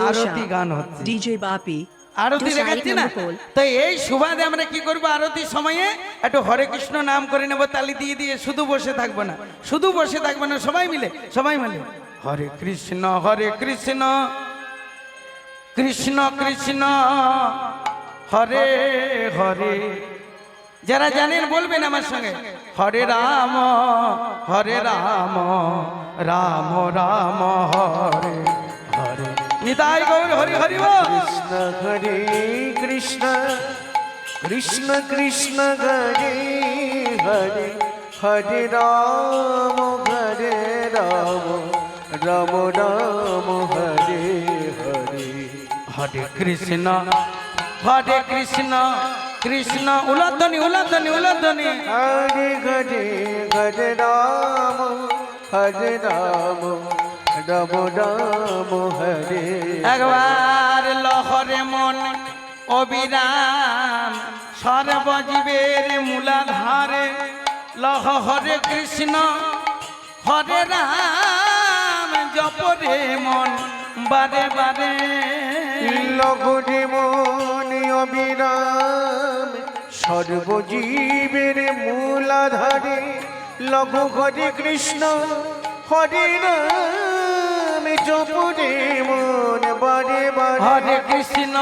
আরতি গান হচ্ছে, DJ Bapi, আরতি দেখাচ্ছি না। তো এই সুবাদে আমরা কি করবো, আরতির সময়ে একটু হরে কৃষ্ণ নাম করে নেবো, তালি দিয়ে দিয়ে শুধু বসে থাকবো না, শুধু বসে থাকবো না, সবাই মিলে হরে কৃষ্ণ কৃষ্ণ কৃষ্ণ হরে হরে। যারা জানেন বলবেন আমার সঙ্গে, হরে রাম রাম রাম হরে হরে। নিতাই গৌর হরি হরি বল। কৃষ্ণ হরে কৃষ্ণ কৃষ্ণ কৃষ্ণ হরে হরে, হরে রাম রাম রাম হরে হরে। হরে কৃষ্ণ কৃষ্ণ উলধ্বনি উলধ্বনি উলধ্বনি। হরে হরে হরে রাম রাম রাম হরে। একবার লহরে মন অবিরাম সর্বজীবের মূলাধারে, লহ হরে কৃষ্ণ হরে রাম জপরে মন বারে বারে। লগরে মন অবিরাম সর্বজীবের মূলাধারে, লঘ হরে কৃষ্ণ হরে রাম জপরে মন বারে বারে। হরে কৃষ্ণ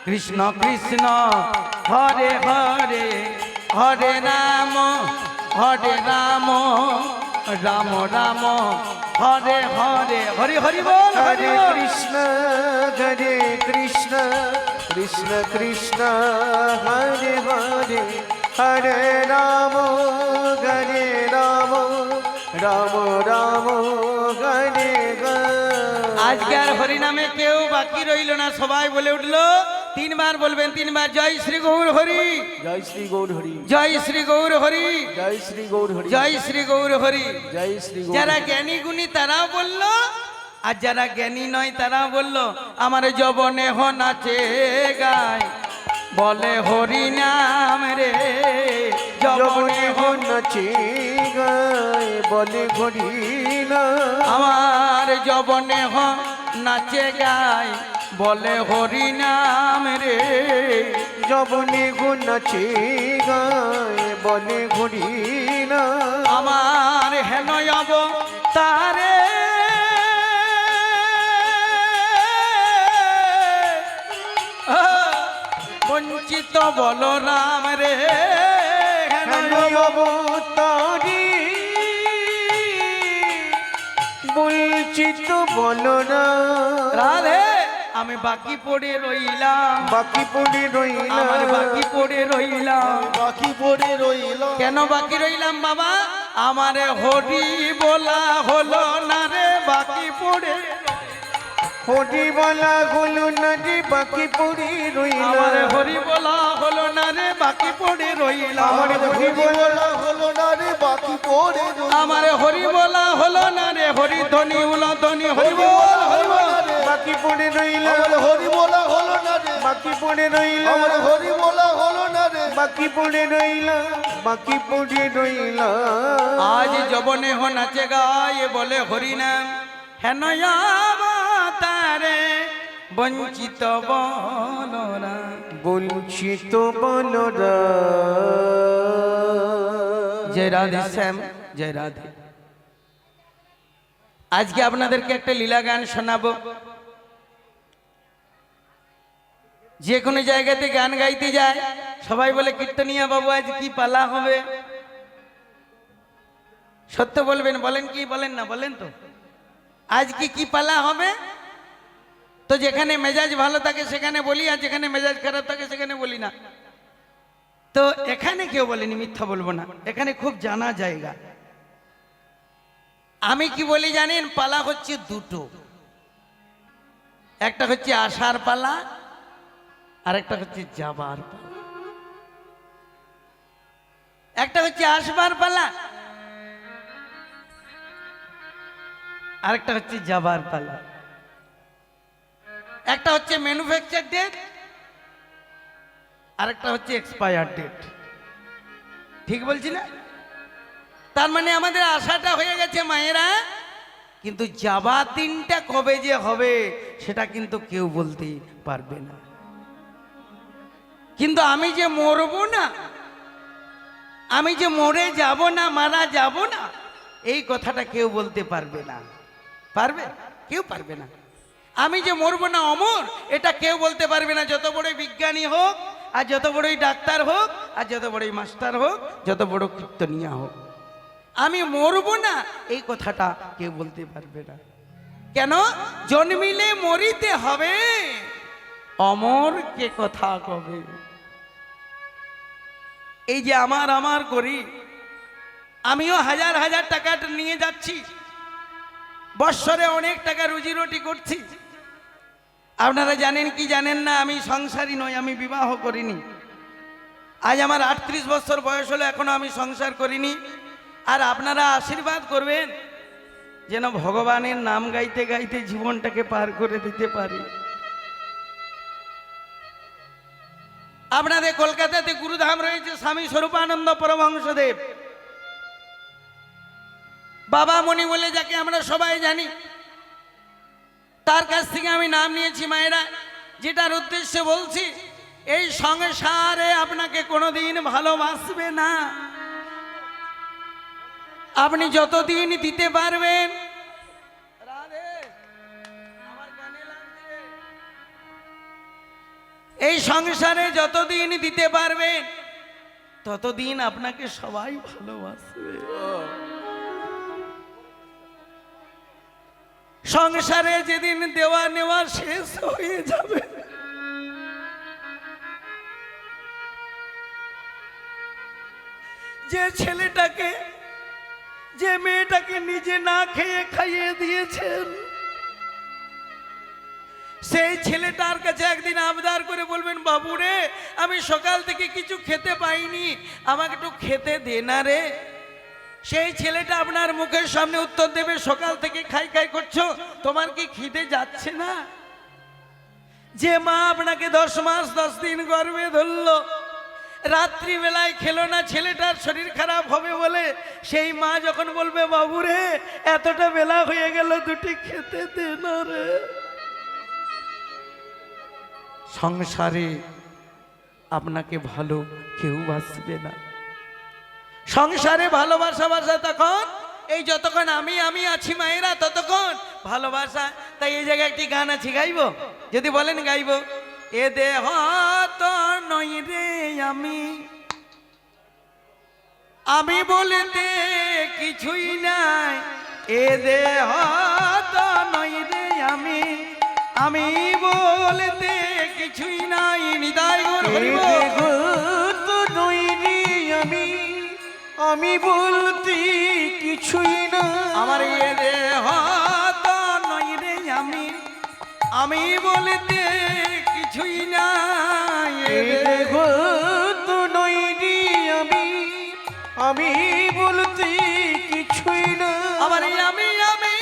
কৃষ্ণ কৃষ্ণ হরে হরে, হরে রাম রাম রাম হরে হরে। হরি হরি বল। হরে কৃষ্ণ কৃষ্ণ কৃষ্ণ হরে হরে, হরে রাম রাম রাম হরে হরে। আজকে আর হরিনামে কেউ বাকি রইল না, সবাই বলে উঠলো, তিনবার বলবেন, তিনবার জয় শ্রী গৌর হরি, জয় শ্রী গৌর হরি, জয় শ্রী গৌর হরি, জয় শ্রী গৌর হরি, জয় শ্রী গৌর হরি। জয় শ্রী গৌর। যারা জ্ঞানী গুণী তারাও বললো, আর যারা জ্ঞানী নয় তারাও বললো, আমার যবনে হ নাচে গায় বলে হরি নাম রে, যবনে হ নাচে গায় বলে হরি নাম। আমার যবনে হ নাচে গায় বলে হরি নাম রে, যবনে নাচে গায় বলে হরি নাম। আমার হেন তারে বঞ্চিত বলরাম রে, অবতারি বঞ্চিত বলরাম। রাধে আমি বাকি পড়ে রইলাম, বাকি পড়ে রইলাম, আমার বাকি পড়ে রইলাম, বাকি পড়ে রইলাম। কেন বাকি রইলাম বাবা, আমার হরি বলা হলো না রে, বাকি পড়ে হরি বলা হলো না রে, বাকি পড়ে রইলাম। আমার হরি বলা হলো না রে, বাকি পড়ে রইলাম, আমার হরি বলা হলো না রে, বাকি পড়ে রইলাম। আমার হরি বলা হলো না রে, হরি ধ্বনি উলধ্বনি হরি বল হরি বল। বাকি পড়ে রইলাম, হরি বলা হলো না রে, বাকি পড়ে রইলাম। আমার হরি বলা হলো না রে, বাকি পড়ে রইলাম, বাকি পড়ে রইলাম। আজ যবনে হ নাচে গায়ে বলে হরি নাম, হেন তারে বঞ্চিত বলরা, বঞ্চিত বলরা। জয় রাধে শ্যাম, জয় রাধে। আজকে আপনাদেরকে একটা লীলা গান শোনাবো। যে কোনো জায়গাতে গান গাইতে যায় সবাই বলে, কীর্তনিয়া বাবু আজ কি পালা হবে? সত্য বলবেন, বলেন কি বলেন না, বলেন তো আজ কি পালা হবে? তো যেখানে মেজাজ ভালো থাকে সেখানে বলি, আর যেখানে মেজাজ খারাপ থাকে সেখানে বলি না। তো এখানে কেউ বলেনি, মিথ্যা বলবো না, এখানে খুব জানা জায়গা। আমি কি বলি জানেন, পালা হচ্ছে দুটো, একটা হচ্ছে আসার পালা আর একটা হচ্ছে যাবার পালা। একটা হচ্ছে আসবার পালা, আরেকটা হচ্ছে যাবার পালা। একটা হচ্ছে ম্যানুফ্যাকচার ডেট, আরেকটা হচ্ছে এক্সপায়ার ডেট। ঠিক বলছি না? তার মানে আমাদের আশাটা হয়ে গেছে মায়েরা, কিন্তু যাবার দিনটা কবে যে হবে সেটা কিন্তু কেউ বলতে পারবে না। কিন্তু আমি যে মরবো না, আমি যে মরে যাব না, মারা যাব না, এই কথাটা কেউ বলতে পারবে না। পারবে? কেউ পারবে না। আমি যে মরবো না, অমর, এটা কেউ বলতে পারবে না। যত বড়ই বিজ্ঞানী হোক, আর যত বড়ই ডাক্তার হোক, আর যত বড়ই মাস্টার হোক, যত বড় কীর্তনিয়া হোক, আমি মরবো না এই কথাটা কেউ বলতে পারবে না। কেন? জন্মিলে মরিতে হবে, অমর কে কথা কবে। এই যে আমার আমার করি, আমিও হাজার হাজার টাকা নিয়ে যাচ্ছি, বৎসরে অনেক টাকা রুজি রুটি করছি। আপনারা জানেন কি জানেন না, আমি সংসারী নই, আমি বিবাহ করিনি। আজ আমার 38 বছর বয়স হলো, এখনো আমি সংসার করিনি। আর আপনারা আশীর্বাদ করবেন যেন ভগবানের নাম গাইতে গাইতে জীবনটাকে পার করে দিতে পারি। আপনাদের কলকাতাতে গুরুধাম রয়েছে স্বামী স্বরূপানন্দ পরমহংসদেব, বাবা মণি বলে যাকে আমরা সবাই জানি। তার কাছ থেকে আমি নাম নিয়েছি মায়েরা, যেটার উদ্দেশ্যে বলছি, এই সংসারে আপনাকে কোনোদিন ভালোবাসবে না। আপনি যতদিন দিতে পারবেন, এই সংসারে যতদিন দিতে পারবেন ততদিন আপনাকে সবাই ভালোবাসবে। সংসারে যেদিন দেওয়া নেওয়া শেষ হয়ে যাবে, যে ছেলেটাকে, যে মেয়েটাকে নিজে না খেয়ে খাইয়ে দিয়েছেন, সেই ছেলেটার কাছে একদিন আবদার করে বলবেন, বাবু রে, আমি সকাল থেকে কিছু খেতে পাইনি, আমাকে একটু খেতে দে না রে। সেই ছেলেটা আপনার মুখের সামনে উত্তর দেবে, সকাল থেকে খাই খাই করছো, তোমার কি খিদে যাচ্ছে না? যে মা আপনাকে 10 মাস 10 দিন গর্ভে ধরলো, রাত্রিবেলায় খেলো না, ছেলেটার শরীর খারাপ হবে বলে, সেই মা যখন বলবে, বাবু রে, এতটা বেলা হয়ে গেল, দুটি খেতে দে না রে। সংসারে আপনাকে ভালো কেউ বাসবে না। সংসারে ভালোবাসা বাসা তখন, এই যতক্ষণ আমি আছি মায়েরা, ততক্ষণ ভালোবাসা। তাই এই জায়গায় একটি গান আছে, গাইবো? যদি বলেন গাইবো। এ দেহ তো নই রে আমি বলতে কিছুই নাই, এ দেহ তো নই রে আমি বলতে কিছুই নাই। নিতাই গৌর হরি বল। তো নই রে আমি বলতে কিছুই না, আমার এ দেহ তো নই রে আমি বলতে কিছুই নাই। এ দেহ তো নই রে আমি বলতে কিছুই না, আমার আমি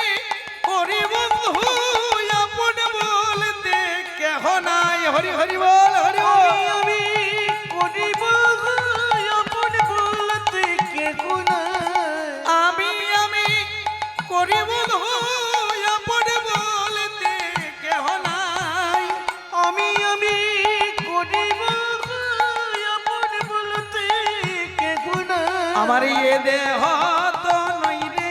করি বন্ধু আপন বলতে কেহ নাই। হরি হরি বল, হরি বল। আমি করি বন্ধু আপন বলতে কেহ না, আমি করি বন্ধু আপন বলতে কেহ নাই। আমি করি বন্ধু আপন বলতে কেহ না, আমার এ দেহ তো নই রে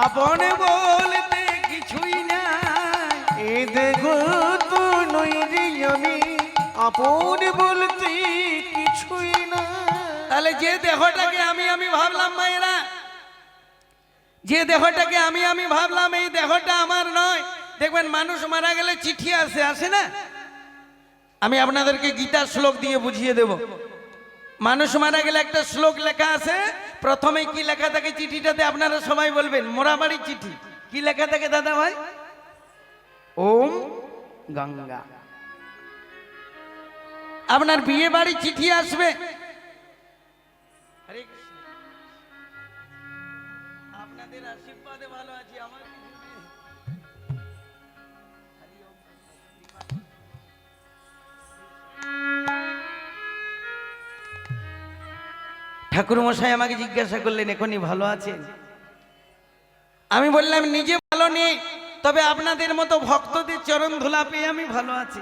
আপন বলতে কিছুই নাই। এ দেহ তো নই রে আপন বলতে কিছুই না। তাহলে যে দেহটাকে আমি ভাবলাম মায়েরা, যে দেহটাকে আমি ভাবলাম, এই দেহটা আমার নয়। দেখবেন মানুষ মারা গেলে চিঠি আসে না? আমি আপনাদেরকে গীতার শ্লোক দিয়ে বুঝিয়ে দেব। মানুষ মারা গেলে একটা শ্লোক লেখা আছে, প্রথমে কি লেখা থাকে চিঠিটাতে, আপনারা সবাই বলবেন, মোরাবাড়ির চিঠি। কি লেখা থাকে দাদা ভাই? ওম গঙ্গা। আপনার বিয়ে বাড়ি চিঠি আসবে, হরে কৃষ্ণ, আপনাদের আশীর্বাদে ভালো আছি, আমার কিছু নেই। হরি ওম। ঠাকুর মশাই আমাকে জিজ্ঞাসা করলেন এখনই ভালো আছেন? আমি বললাম নিজে ভালো নেই, তবে আপনাদের মতো ভক্তদের চরণ ধুলা পেয়ে আমি ভালো আছি।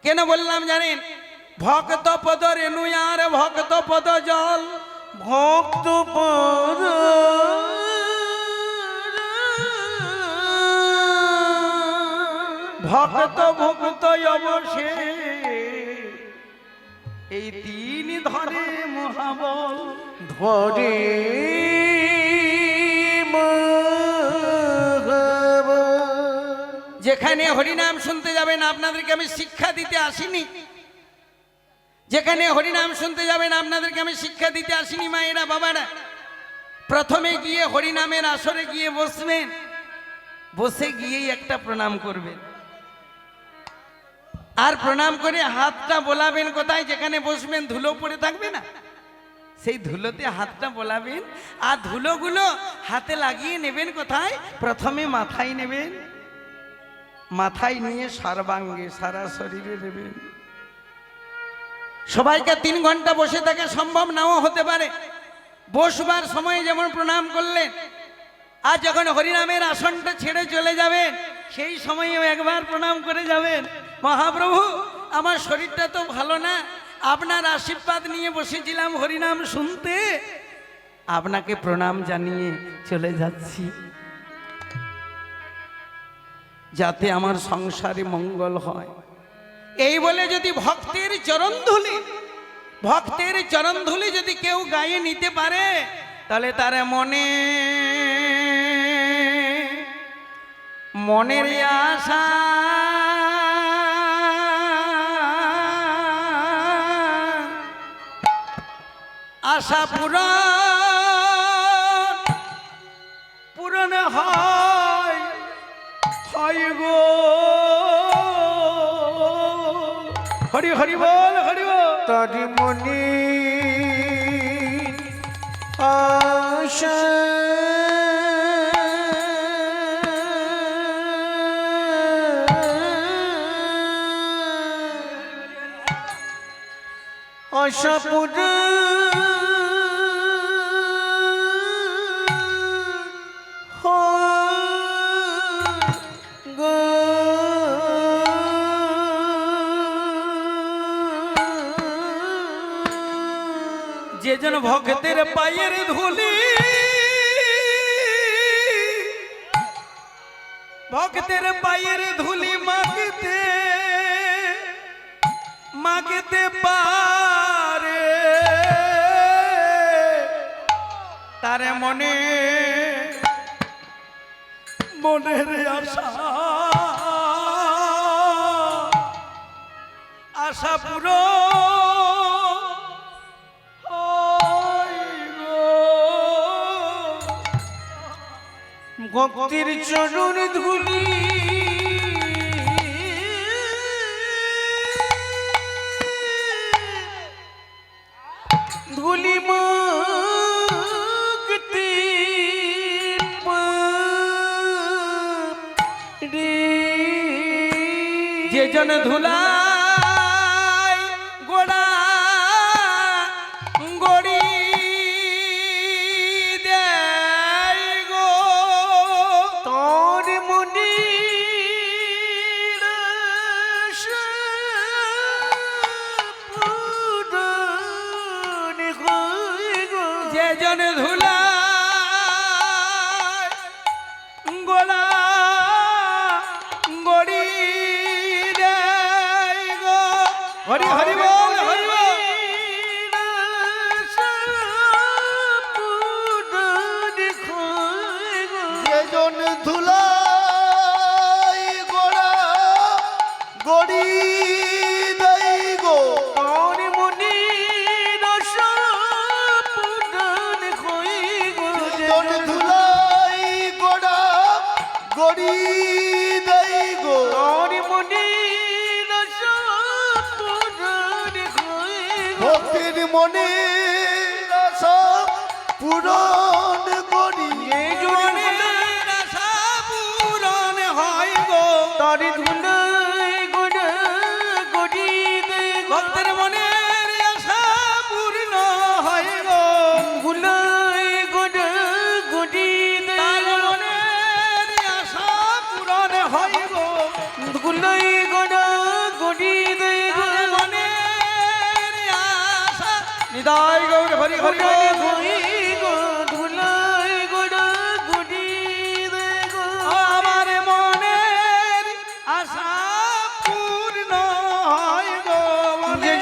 কেন বললাম জানেন? ভক্ত পদ রেণু আর ভক্ত পদ জল, ভক্ত পদ ভক্ত ভক্ত অবশে এই তিন ধরে মহাবল। ধরে যেখানে হরিনাম শুনতে যাবেন আপনাদেরকে আমি শিক্ষা দিতে আসিনি, যেখানে হরিনাম শুনতে যাবেন আপনাদেরকে আমি শিক্ষা দিতে আসিনি মায়েরা বাবারা। প্রথমে গিয়ে হরিনামের আসরে গিয়ে বসবেন, বসে গিয়েই একটা প্রণাম করবেন, আর প্রণাম করে হাতটা বোলাবেন কোথায়? যেখানে বসবেন ধুলো পড়ে থাকবে না, সেই ধুলোতে হাতটা বোলাবেন, আর ধুলোগুলো হাতে লাগিয়ে নেবেন কোথায়? প্রথমে মাথায় নেবেন, মাথায় নিয়ে সর্বাঙ্গে সারা শরীরে নেবেন। সবাইকে 3 ঘন্টা বসে থাকা সম্ভব নাও হতে পারে। বসবার সময় যেমন প্রণাম করলেন, আর যখন হরিনামের আসনটা ছেড়ে চলে যাবেন সেই সময়েও একবার প্রণাম করে যাবেন। মহাপ্রভু, আমার শরীরটা তো ভালো না, আপনার আশীর্বাদ নিয়ে বসেছিলাম হরিনাম শুনতে, আপনাকে প্রণাম জানিয়ে চলে যাচ্ছি, যাতে আমার সংসারে মঙ্গল হয়। এই বলে যদি ভক্তের চরণ ধুলি যদি কেউ গায়ে নিতে পারে, তাহলে তার মনের আশা পূরণ হয় গো। হরি হরি বল, হরি বল। তার মনে আশা আশা পূরণ যে জন ভক্তের পায়ের ধুলি, ভক্তের পায়ের ধুলি মাগতে পারে, তার মনের আশা পুরো ভক্তির চরণ ধুলি ধুলি মাগতে পারে, যে জন ধুলা হরি হরি বল, হরি বল। যেজন ধুলাই গোড়া গড়ি দেই গো, তোর মনি আশা পূরণ হই গো। যেজন ধুলাই গোড়া গড়ি দেই গো, তোর মনি ভক্তির মনে আশা পূরণ করি, মনের আশা পূরণ হয় গো। তার ধুলাই গোড়া গড়ি দেই গো, ভক্তের মনের আশা পূর্ণ হয় নিতাই গৌর হরি হরি হরি। আমার মনের আশা পূর্ণ হয় গো মনে।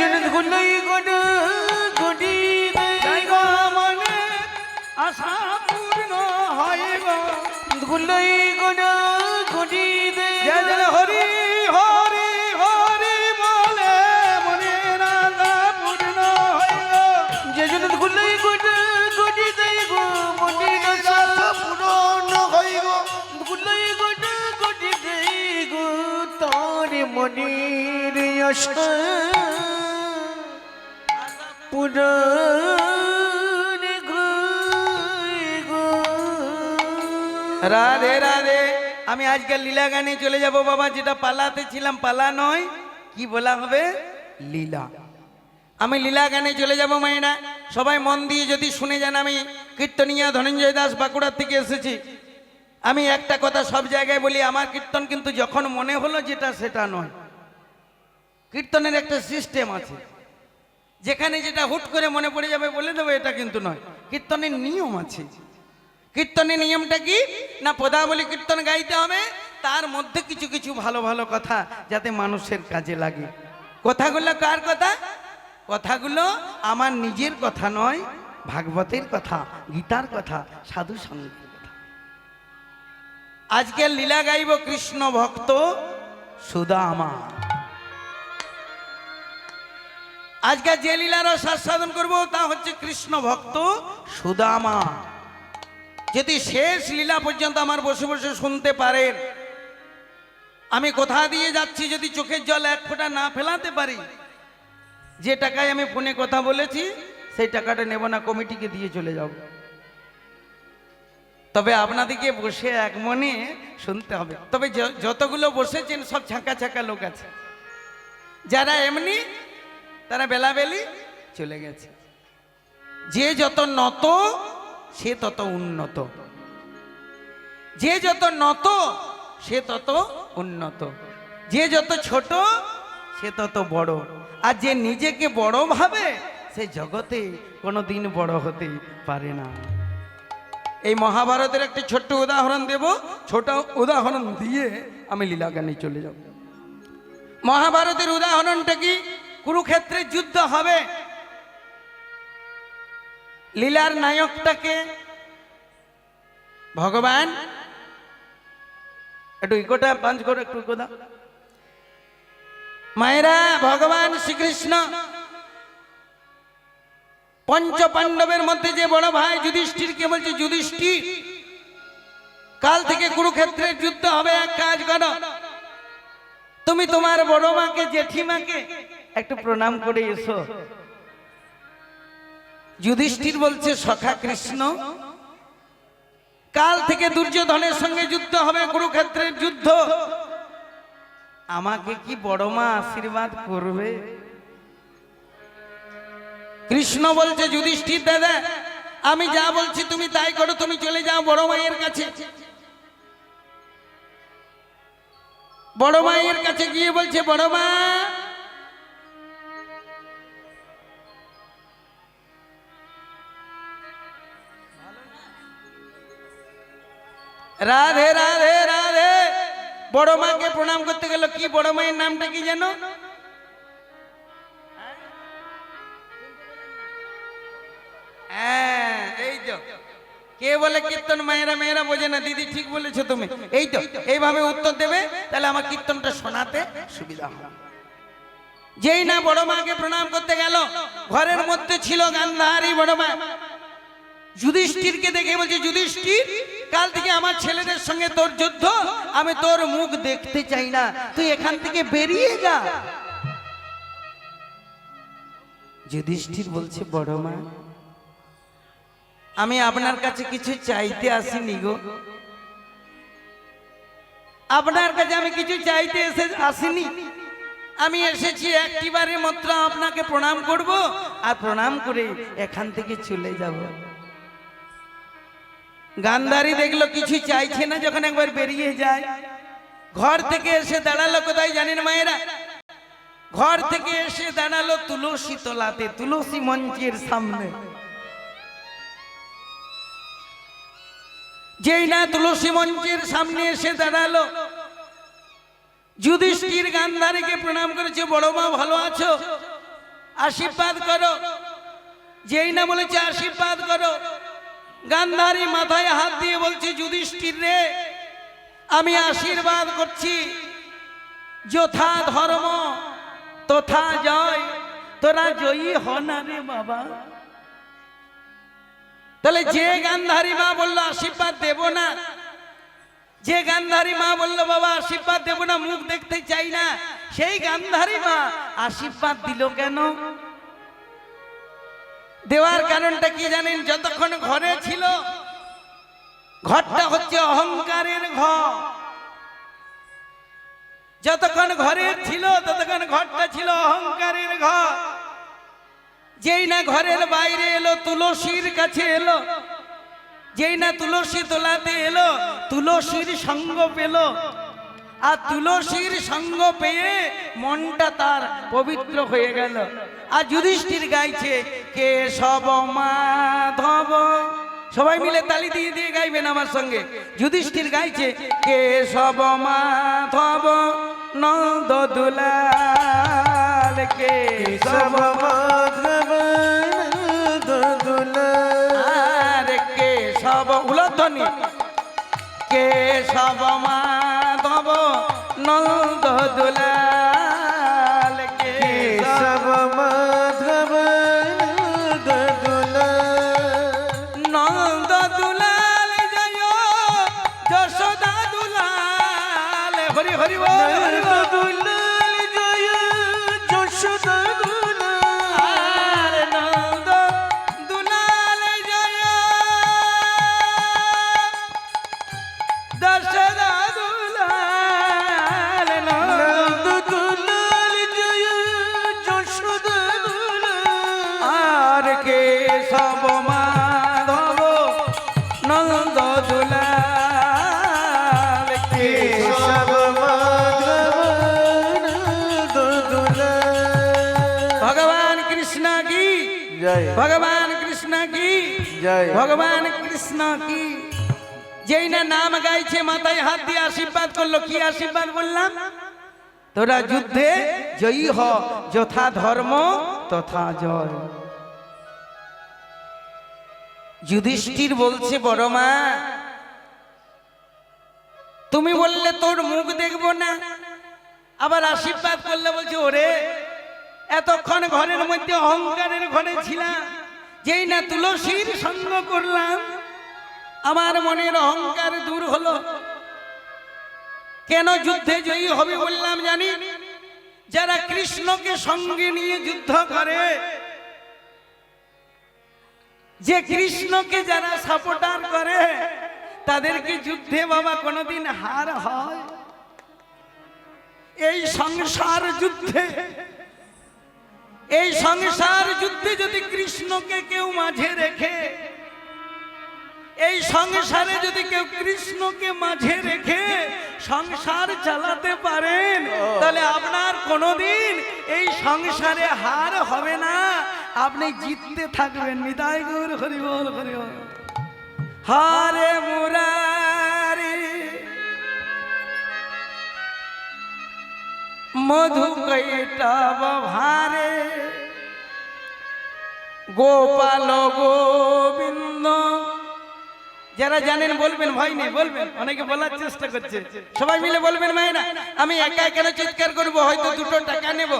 জয় গো মনের আশা পূর্ণ হয় গো। জয় জয় হরি হরি হরি বলে মনের আশা পূর্ণ হয় গো। মনির আশা পুরাণ রাধে রাধে। আমি আজকাল লীলা গানে চলে যাব বাবা, যেটা পালাতে ছিলাম পালা নয়, কি বলা হবে লীলা। আমি লীলা গানে চলে যাব মায়েরা, সবাই মন দিয়ে যদি শুনে যান। আমি কীর্তনিয়া ধনঞ্জয় দাস বাঁকুড়ার থেকে এসেছি। আমি একটা কথা সব জায়গায় বলি, আমার কীর্তন কিন্তু যখন মনে হলো যেটা সেটা নয়। কীর্তনের একটা সিস্টেম আছে, যেখানে যেটা হুট করে মনে পড়ে যাবে বলে দেবো, এটা কিন্তু নয়। কীর্তনের নিয়ম আছে। কীর্তনের নিয়মটা কি না, পদাবলী কীর্তন গাইতে হবে, তার মধ্যে কিছু কিছু ভালো ভালো কথা যাতে মানুষের কাজে লাগে। কথাগুলো কার কথা? কথাগুলো আমার নিজের কথা নয়, ভাগবতের কথা, গীতার কথা, সাধু সঙ্গের কথা। আজকে লীলা গাইব কৃষ্ণ ভক্ত সুদামা। আজকে যে লীলার আস্বাদন করবো তা হচ্ছে কৃষ্ণ ভক্ত সুদামা। যদি শেষ লীলা পর্যন্ত আমার বসে বসে শুনতে পারেন, আমি কথা দিয়ে যাচ্ছি, যদি চোখের জল এক ফোঁটা না ফেলাতে পারি, যে টাকায় আমি ফোনে কথা বলেছি সেই টাকাটা নেব না, কমিটিকে দিয়ে চলে যাব। তবে আপনাদেরকে বসে এক মনে শুনতে হবে। তবে যতগুলো বসেছেন সব ছাঁকা ছাঁকা লোক আছে, যারা এমনি তারা বেলাবেলি চলে গেছে। যে যত নত সে তত উন্নত, যে যত নত সে তত উন্নত, যে যত ছোট সে তত বড়। আর যে নিজেকে বড় ভাবে সে জগতে কোনোদিন বড় হতে পারে না। এই মহাভারতের একটা ছোট্ট উদাহরণ দেব, ছোট উদাহরণ দিয়ে আমি লীলা গানে চলে যাব। মহাভারতের উদাহরণটা কি? কুরুক্ষেত্রের যুদ্ধ হবে, লীলার নায়কটাকে ভগবান, একটু ইকোটা পাঞ্চ করো, একটু ইকো দাও মায়েরা। ভগবান শ্রীকৃষ্ণ পঞ্চ পাণ্ডবের মধ্যে যে বড় ভাই যুধিষ্ঠিরকে বলছে, যুধিষ্ঠির কাল থেকে কুরুক্ষেত্রের যুদ্ধ হবে, এক কাজ করো, তুমি তোমার বড় মাকে, জেঠিমাকে একটু প্রণাম করে এসো। যুধিষ্ঠির বলছে, সখা কৃষ্ণ, কাল থেকে দুর্যোধনের সঙ্গে যুদ্ধ হবে, কুরুক্ষেত্রের যুদ্ধ, আমাকে কি বড় মা আশীর্বাদ করবে? কৃষ্ণ বলছে, যুধিষ্ঠির দাদা আমি যা বলছি তুমি তাই করো, তুমি চলে যাও বড় মায়ের কাছে। বড় মায়ের কাছে গিয়ে বলছে, বড় মা রাধে রাধে রাধে। বড় মাকে প্রণাম করতে গেল। কি বড় মায়ের নামটা কি যেন? হ্যাঁ, এই তো। কে বলে কীর্তন মায়েরা, মেয়েরা বোঝে না। দিদি ঠিক বলেছো তুমি। এই তো, এইভাবে উত্তর দেবে, তাহলে আমার কীর্তনটা শোনাতে সুবিধা হবে। যেই না বড় মাকে প্রণাম করতে গেল, ঘরের মধ্যে ছিল গান্ধারী বড় মা। যুধিষ্ঠিরকে দেখে বলছে, যুধিষ্ঠির কাল থেকে আমার ছেলেদের সঙ্গে তোর যুদ্ধ, আমি তোর মুখ দেখতে চাই না, তুই এখান থেকে বেরিয়ে যা। যুধিষ্ঠির বলছে, বড় মা আমি আপনার কাছে কিছু চাইতে আসিনি গো, আপনার কাছে আমি কিছু চাইতে আসিনি, আমি এসেছি একটিবারের মাত্র আপনাকে প্রণাম করব, আর প্রণাম করে এখান থেকে চলে যাব। গান্ধারী দেখলো কিছু চাইছে না, যখন একবার বেরিয়ে যায়, ঘর থেকে এসে দাঁড়ালো কোথায় জানেন মায়েরা? ঘর থেকে এসে দাঁড়ালো তুলসী তলাতে, তুলসী মঞ্চের সামনে। যেই না তুলসী মঞ্চের সামনে এসে দাঁড়ালো, যুধিষ্ঠির গান্ধারীকে প্রণাম করেছে, বড় মা ভালো আছো, আশীর্বাদ করো। যেই না বলেছে আশীর্বাদ করো, গান্ধারী মাথায় হাত দিয়ে বলছে, যুধিষ্ঠির রে, আমি আশীর্বাদ করছি, যথা ধর্ম তথা জয়, তোরা জয়ী হ না রে বাবা। তাহলে যে গান্ধারী মা বললো আশীর্বাদ দেব না, যে গান্ধারী মা বললো বাবা আশীর্বাদ দেব না, মুখ দেখতে চাই না, সেই গান্ধারী মা আশীর্বাদ দিল কেন? দেওয়ার কারণটা কি জানেন? যতক্ষণ ঘরে ছিল, ঘরটা হচ্ছে অহংকারের ঘর। যতক্ষণ ঘরে ছিল ততক্ষণ ঘরটা ছিল অহংকারের ঘর। যেই না ঘরের বাইরে এলো, তুলসীর কাছে এলো, যেই না তুলসী তোলাতে এলো, তুলসীর সঙ্গ পেল, আর তুলসীর সঙ্গ পেয়ে মনটা তার পবিত্র হয়ে গেল। আর যুধিষ্ঠির গাইছে কেশব মাধব, সবাই মিলে তালি দিয়ে দিয়ে গাইবেন আমার সঙ্গে। যুধিষ্ঠির গাইছে কেশব মাধব নন্দ দুলাল, কেশব মাধব নন্দ দুলাল, আর কেশব উলধ্বনি, কেশব মাধব নন্দ দুলাল, কেশব মাধব নন্দ দুলাল, নন্দ দুলাল জয় যশোদা দুলাল, হরি হরি বল, হরি বল। নন্দ দুলাল জয় যশোদা দুলাল, আর নন্দ দুলাল জয় যশোদা দুলাল, নন্দ দুলাল জয় যশোদা দুলাল, আর কেশব মাধব নন্দ দুলাল, কেশব মাধব নন্দ দুলাল। ভগবান কৃষ্ণ কি জয় ভগবান কৃষ্ণ কি জয় ভগবান কৃষ্ণ কি। যেই না নাম গাইছে, মাথায় হাত দিয়ে আশীর্বাদ করলো। কি আশীর্বাদ বললাম? তোরা যুদ্ধে জয়ী হ, যথা ধর্ম তথা জয়। যুধিষ্ঠির বলছে, বড় মা তুমি বললে তোর মুখ দেখবো না, আবার আশীর্বাদ করলে বলছে ওরে এতক্ষণ ঘরের মধ্যে অহংকারের ঘরে ছিলাম, যেই না তুলসীর সঙ্গ করলাম আমার মনের অহংকার দূর হলো। কেন যুদ্ধে জয়ী হবে বললাম জানি? যারা কৃষ্ণকে সঙ্গে নিয়ে যুদ্ধ করে, যে কৃষ্ণকে যারা সাপোর্টার করে, তাদেরকে যুদ্ধে বাবা কোনোদিন হার হয়? এই সংসার যুদ্ধে, এই সংসার যুদ্ধে যদি কৃষ্ণকে কেউ মাঝে রেখে, এই সংসারে যদি কেউ কৃষ্ণকে মাঝে রেখে সংসার চালাতে পারেন, তাহলে আপনার কোনোদিন এই সংসারে হার হবে না, আপনি জিততে থাকবেন। নিতাই গৌর হরি বল, হরি বল। হরে মুরারি মধু কৈটব ভারে, গোপাল গোবিন্দ। যারা জানেন বলবেন, ভয় নেই বলবেন, অনেকে বলার চেষ্টা করছে, সবাই মিলে বলবেন মায়েরা। আমি একাই কেন চিৎকার করব? হয়তো দুটো টাকা নেব,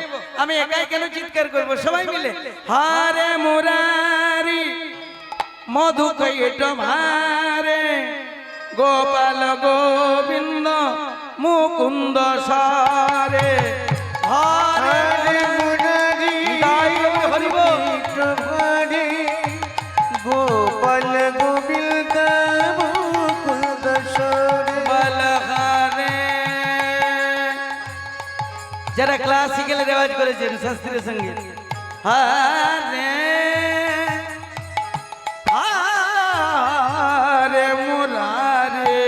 আমি একাই কেন চিৎকার করব? সবাই মিলে হরে মুরারি মধু কৈটব ভারে, গোপাল গোবিন্দ মুকুন্দ সারে। হরে মুরারি হরি বল। প্রভারে, গোপাল গোবিন্দ মুকুন্দ সারে। বলহারে। যারা ক্লাসিক্যাল রেওয়াজ করেছেন, শাস্ত্রীয় সঙ্গীত, হরে হরে মুরারে,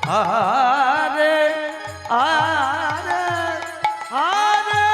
হরে হরে হরে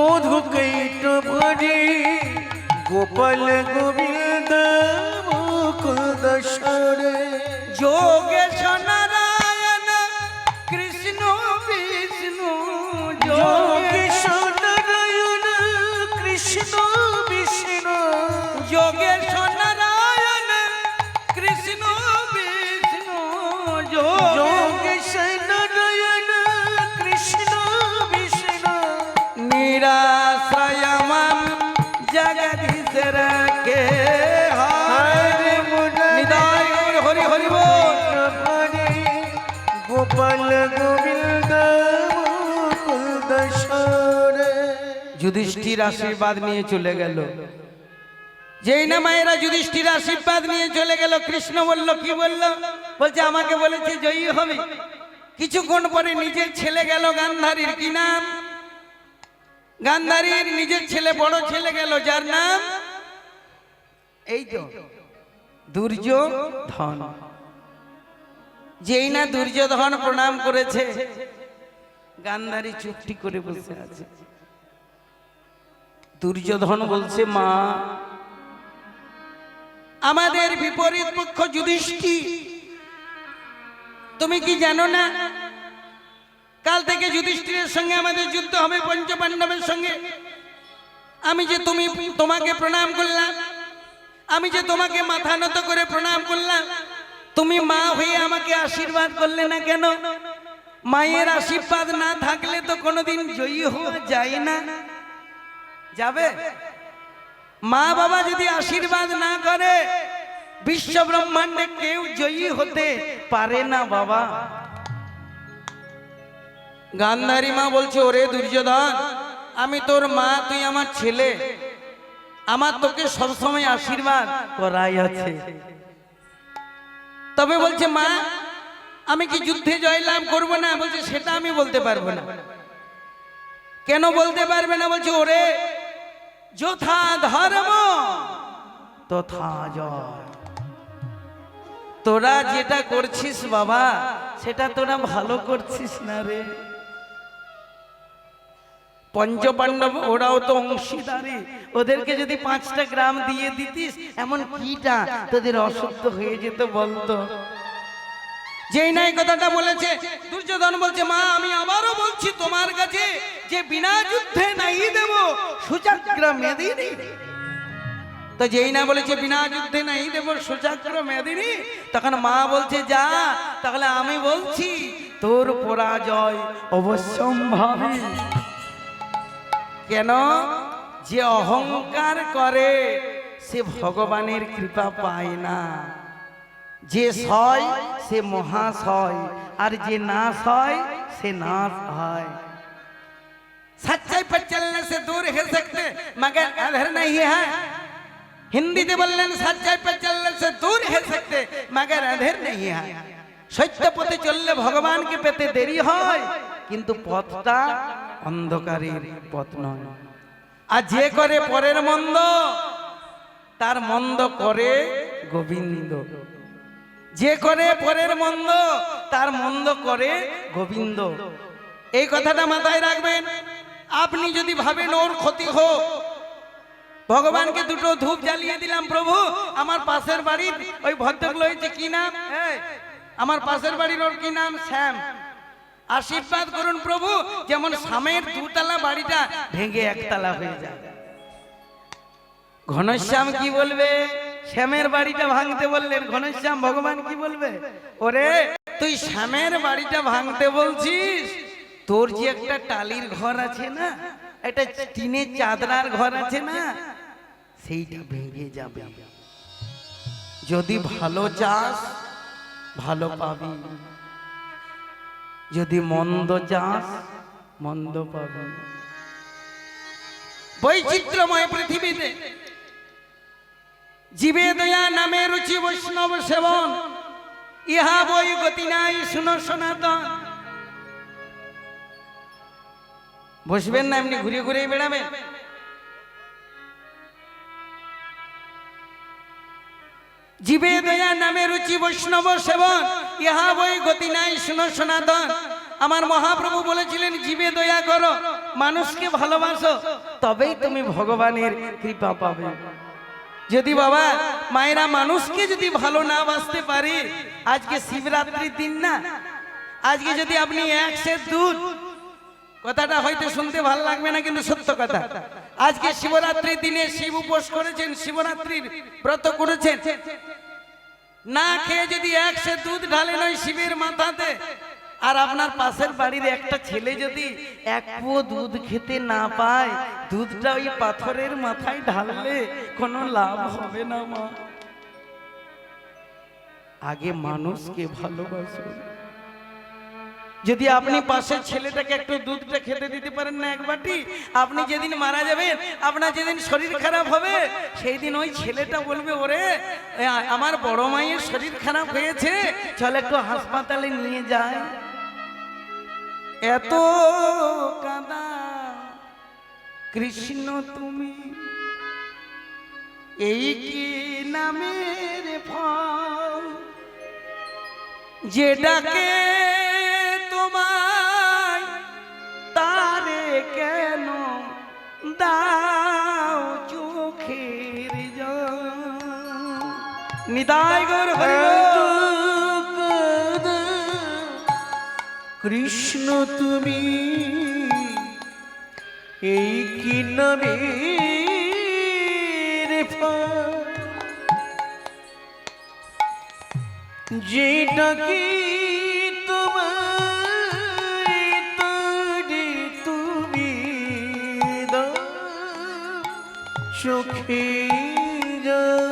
মধু কৈট ভরে গোপাল গোবিন্দ মুকুন্দ সরে যোগেশ নারায়ণ কৃষ্ণ বিষ্ণু যোগেশ নারায়ণ কৃষ্ণ বিষ্ণু যোগেশ নারায়ণ কৃষ্ণ বিষ্ণু যোগেশ নারায়ণ কৃষ্ণ বিষ্ণু নিরাশ্রয়মম জগদীশ রাখে হরে নিতাই গৌর হরি হরি বল। ভরে গোপাল গোবিন্দ মুকুন্দ সরে যুধিষ্ঠির আশীর্বাদ নিয়ে চলে গেল। যেই না মায়েরা যুধিষ্ঠির আশীর্বাদ নিয়ে চলে গেল, কৃষ্ণ বলল, কি বলল? বলছে আমাকে বলেছে জয়ী হবে। কিছুক্ষণ পরে নিজের ছেলে গেল গান্ধারীর, কি নাম? গান্ধারীর নিজের ছেলে, বড় ছেলে গেল, যার নাম এই তো দুর্যোধন। যেই না দুর্যোধন প্রণাম করেছে, গান্ধারী চুপটি করে বসে আছে। দুর্যোধন বলছে, মা, আমাদের বিপরীত পক্ষ যুধিষ্ঠির, তুমি কি জানো না কাল থেকে যুধিষ্ঠিরের সঙ্গে আমাদের যুদ্ধ হবে, পঞ্চপাণ্ডবের সঙ্গে। আমি যে তোমাকে প্রণাম করলাম, আমি যে তোমাকে মাথা নত করে প্রণাম করলাম, তুমি মা হয়ে আমাকে আশীর্বাদ করলে না কেন? মায়ের আশীর্বাদ না থাকলে তো কোনোদিন জয়ী হওয়া যায় না। যাবে? মা বাবা যদি আশীর্বাদ না করে, বিশ্ব ব্রহ্মাণ্ডে কেউ জয়ী হতে পারে না বাবা। গান্ধারী মা বলছে, ওরে দুর্যোধন, আমি তোর মা, তুই আমার ছেলে, আমার তোকে সবসময় আশীর্বাদ করাই আছে। তবে বলছে, মা, আমি কি যুদ্ধে জয়লাভ করব না? বলছে, সেটা আমি বলতে পারবো না। কেন বলতে পারবে না? বলছে, ওরে, যথা ধর্ম তথা জয়। তোরা যেটা করছিস বাবা, সেটা তোরা ভালো করছিস না রে। পঞ্চপাণ্ডব ওরাও তো অংশীদারি, ওদেরকে যদি 5টা গ্রাম দিয়ে দিতিস, এমন কিটা তোদের অসুস্থ হয়ে যেত বলতো। যেই নাই কথাটা বলেছে, দুর্যোধন বলছে, মা, আমি আবারও বলছি তোমার কাছে যে বিনা যুদ্ধে নাই দেব সুচক্র মেদিনী। তো যেই না বলেছে বিনা যুদ্ধে নাই দেব সুচক্র মেদিনী, তখন মা বলছে, যা, তাহলে আমি বলছি তোর পরাজয় অবশ্যম্ভাবী। কেন? যে অহংকার করে সে ভগবানের কৃপা পায় না। যে সয় সে মহাশয়, আর যে নাশ হয় সে নাশ হয়। सच्चाई पर चलने से दूर है सकते मगर अधर नहीं है। हिंदीতে বললেন, सच्चाई पर चलने से दूर है सकते मगर अधर नहीं है। সত্য পথে চললে ভগবানকে পেতে দেরি হয়, কিন্তু পথটা অন্ধকারের পথ নয়। আর যে করে পরের মন্দ, তার মন্দ করে গোবিন্দ। যে করে পরের মন্দ, তার মন্দ করে গোবিন্দ। এই কথাটা মাথায় রাখবেন। আপনি যদি ভাবেন ওর ক্ষতি হোক, ভগবানকে দুটো ধূপ জ্বালিয়ে দিলাম, প্রভু আমার পাশের বাড়ির ওই ভদ্রলোক হয়েছে, কি নাম? আমার পাশের বাড়ির ওর কি নাম? শ্যাম। আশীর্বাদ করুন প্রভু, যেমন শ্যামের 2তলা বাড়িটা ভেঙে 1তলা হয়ে যায়। ঘনশ্যাম কি বলবে? শ্যামের বাড়িটা ভাঙতে বললেন, ঘনশ্যাম ভগবান কি বলবে? ওরে, তুই শ্যামের বাড়িটা ভাঙতে বলছিস, তোর যে একটা টালির ঘর আছে না, একটা টিনের চাদরার ঘর আছে না, সেইটা ভেঙে যাবে। যদি ভালো চাস ভালো পাবি, যদি মন্দ চাস মন্দ পাবি। বৈচিত্র্যময় পৃথিবীতে জীবে দয়া নামে রুচি বৈষ্ণব সেবন, ইহা বই গতি নাই, শুনো সনাতন। বসবেন না, এমনি ঘুরে ঘুরে বেড়াবেন। জীবে দয়া নামে রুচি বৈষ্ণব সেবন, ইহা বই গতি নাই, শুনো সনাতন। আমার মহাপ্রভু বলেছিলেন, জীবে দয়া করো মানুষকে ভালোবাসো, তবেই তুমি ভগবানের কৃপা পাবে। যদি বাবা মায়েরা মানুষকে যদি ভালো না বাসতে পারে, আজকে শিবরাত্রির দিন না, আজকে যদি আপনি এক সের দুধ, কথাটা হয়তো শুনতে ভালো লাগবে না কিন্তু সত্য কথা, আজকে শিবরাত্রির দিনে শিব উপোস করেছেন, শিবরাত্রির ব্রত করেছেন, না খেয়ে যদি এক সের দুধ ঢালেন ওই শিবের মাথাতে, আর আপনার পাশের বাড়ির একটা ছেলে যদি এক পুয়ো দুধ খেতে না পায়, দুধটা ওই পাথরের মাথায় ঢাললে কোনো লাভ হবে না মা। আগে মানুষকে ভালোবাসুন। যদি আপনি পাশের ছেলেটাকে একটু দুধটা খেতে দিতে পারেন না এক বাটি, আপনি যেদিন মারা যাবেন, আপনার যেদিন শরীর খারাপ হবে, সেই দিন ওই ছেলেটা বলবে, ওরে আমার বড় মায়ের শরীর খারাপ হয়েছে, চল একটু হাসপাতালে নিয়ে যায়। এত কাঁদা কৃষ্ণ তুমি, এই কি নামের ফল, যে ডাকে তোমায় তারে কেন দাও চোখের জল। নিতাই গৌর হরি বল। কৃষ্ণ তুমি, এই কি নামের ফল, যেটা কি তোমায় তারে তুমি দাও চোখে জল।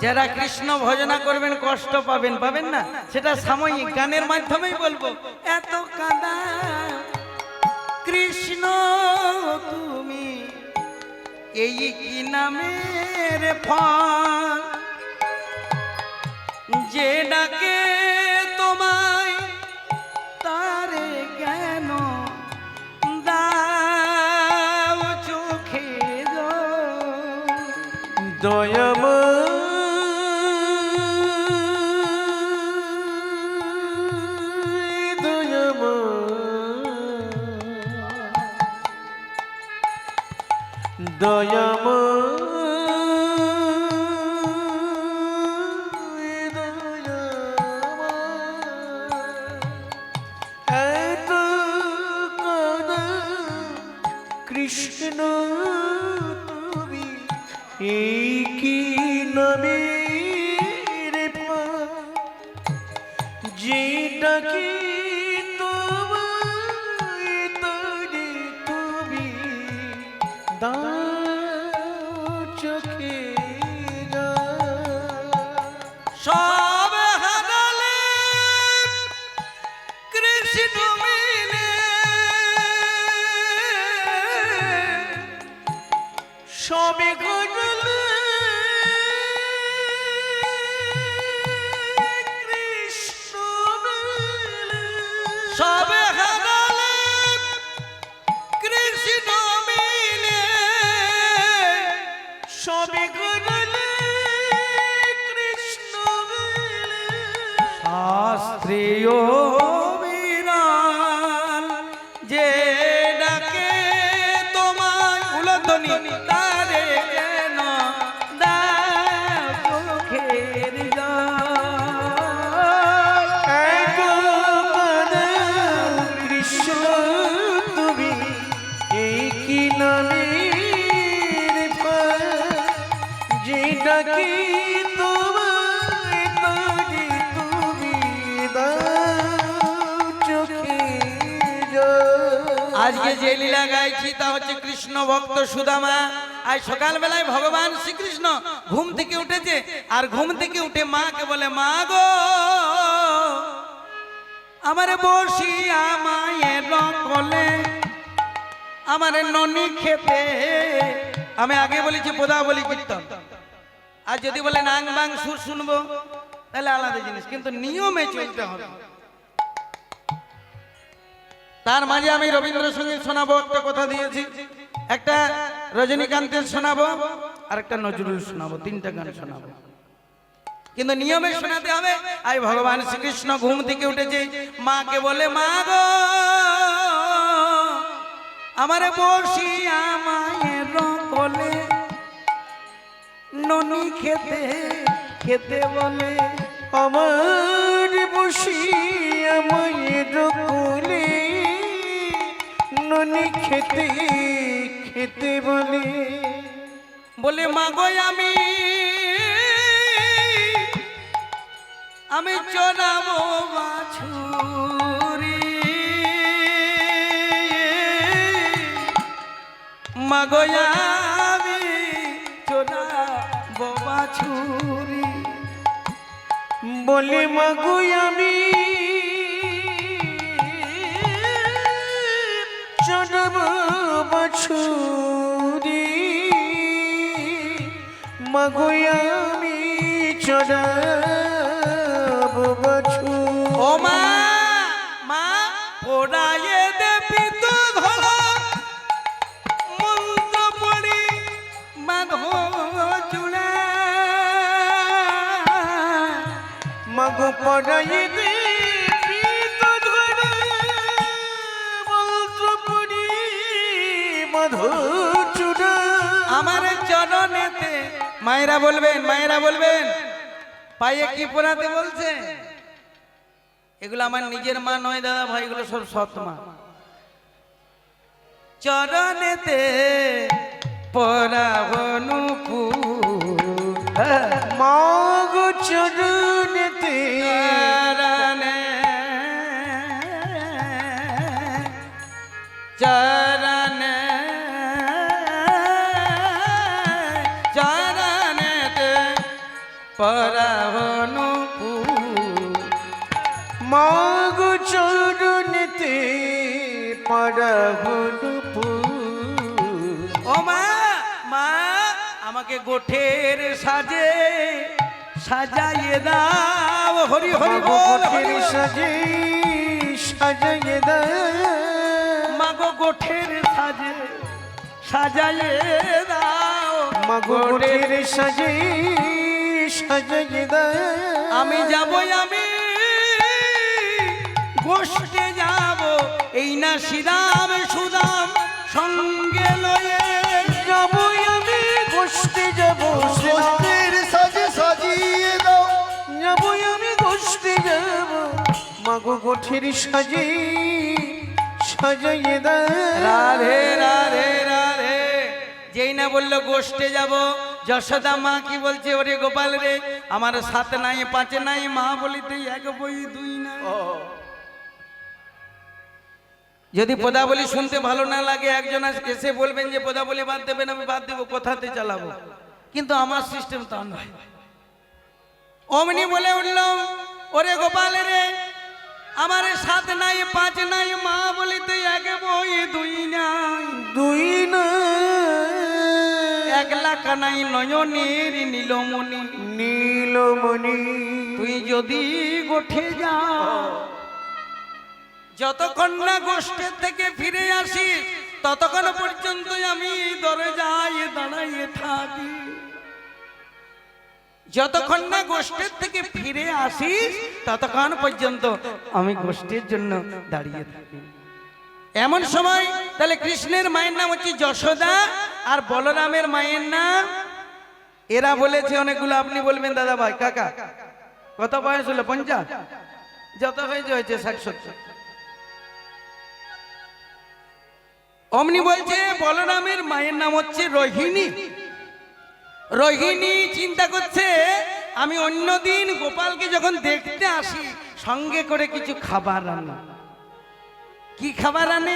যারা কৃষ্ণ ভজনা করবেন কষ্ট পাবেন, পাবেন না, সেটা সাময়িক, গানের মাধ্যমেই বলবো। এত কাঁদা কৃষ্ণ তুমি, এই কি নামের ফল, যে ডাকে তোমায় তারে কেন দাও চোখে দয়াময় এত কাঁদা কৃষ্ণ তুমি, এই কি নামের ফল, যেটা কি তোমায় তারে তুমি দাও চোখে জল। সব হারালে কৃষ্ণ মিলে, সবে ঘটলে কৃষ্ণ মিলে, সব হারালে কৃষ্ণ মিলে, সবে ঘটলে কৃষ্ণ মিলে, শাস্ত্রীয় বিরাল, যে ডাকে তোমায় উলধ্বনি তারে কেন দাও চোখের জল। এত কাঁদা কৃষ্ণ তুমি, এই কি নামের ফল, যেটা কি তোমায় তারে তুমি দাও চোখে জল। আজকে যে লীলা গাইছি তা হচ্ছে কৃষ্ণ ভক্ত সুদামা। আজ সকালবেলায় ভগবান শ্রীকৃষ্ণ ঘুম থেকে উঠেছে, আর ঘুম থেকে উঠে মাকে বলে, মা গো আমারে বসিয়া মায়ের কোলে আমারে ননি খেতে। আমি আগে বলেছি বোধা বলি কীর্তন, আর যদি বলে নাং বাং সুর শুনবো তাহলে আলাদা জিনিস, কিন্তু নিয়মে চলতে হবে। তার মাঝে আমি রবীন্দ্রসঙ্গীত শোনাবো, একটা কথা দিয়েছি, একটা রজনীকান্তের শোনাবো, আর একটা নজরুল শোনাবো, তিনটা গান শোনাবো, কিন্তু নিয়মে শোনাতে হবে। আই ভগবান শ্রীকৃষ্ণ ঘুম থেকে উঠেছে, মাকে বলে, মা গো আমারে বসিয়া মায়ের কোলে ননি খেতে খেতে বলে, আমার বসিয়া মায়ের কোলে ননি খেতে খেতে বলে, বলে মাগো আমি চড়াবো বাছুরি, মাগো আমি চড়াবো বাছুরি, বলে মাগো আমি চড়াবো বাছুরি, মাগো আমি চড়াবো বাছুরি। ও মা মা পোড়ায়ে দেবী তো ধরো মন্ত্র পড়ি মাধব চূড়া, মাগো পড়াই দেবী তো ধরে মন্ত্র পড়ি মধু চূড়া। আমার চরণেতে মায়েরা বলবেন পায়ে কি পরাতে বলছে? এগুলো আমার নিজের মা নয় দাদা ভাই, এগুলো সব সৎ মা। চরণেতে পরাবনু মাগো চরণেতে চরণে চরণেতে পরাবনু মাগো চরণেতে পরাবনু। ও মা মা আমাকে গোঠের সাজে সাজাইয়ে দাও, হরি হরি বল হরি বল। সাজে সাজাইয়ে দাও, মাগো গোঠের সাজে সাজাইয়ে দাও, মাগো গোঠের সাজে সাজাইয়ে দাও। আমি গোষ্ঠে যাব, এই না শ্রীরাম সুদাম সঙ্গে লয়ে যাব আমি গোষ্ঠে যাব, গোষ্ঠীর সাজে সাজিয়ে দাও, যাব আমি গোষ্ঠে যাব, মাগো গোঠের সাজে সাজাইয়ে দাও। রাধে রাধে রাধে। যেই না বললো গোষ্ঠে যাব, যশোদা মা কি বলছে? ওরে গোপাল রে, আমার 7 নাই 5 নাই, মা বলিতে 1 বই 2 নাই। যদি পদাবলী শুনতে ভালো না লাগে, একজন এসে বলবেন যে পদাবলী বাদ দেবেন, আমি বাদ দেবো, কথাতে চালাবো, কিন্তু আমার সিস্টেম তা নয়। অমনি বলে উঠলাম, ওরে গোপাল রে, আমার 7 নাই 5 নাই, মা বলিতে 1 বই 2 নাই, দুই না 1 লাখ নাই নয়নের নীলমণি, নীলমণি। তুই যদি গোঠে যা, যতক্ষণ না গোষ্ঠের থেকে ফিরে আসিস ততক্ষণ পর্যন্ত আমি দরজায় দাঁড়াইয়ে থাকি, যতক্ষণ না গোষ্ঠের থেকে ফিরে আসিস ততক্ষণ পর্যন্ত আমি গোষ্ঠীর জন্য দাঁড়িয়ে থাকি। এমন সময় তাহলে কৃষ্ণের মায়ের নাম হচ্ছে যশোদা, আর বলরামের মায়ের নাম, এরা বলেছে অনেকগুলো। আপনি বলবেন দাদা ভাই কাকা কত বয়স হলো? 50? যত হয়েছে 60-70। অমনি বলছে বলরামের মায়ের নাম হচ্ছে রোহিণী। রোহিণী চিন্তা করছে, আমি অন্যদিন গোপালকে যখন দেখতে আসি সঙ্গে করে কিছু খাবার আনে। কি খাবার আনে?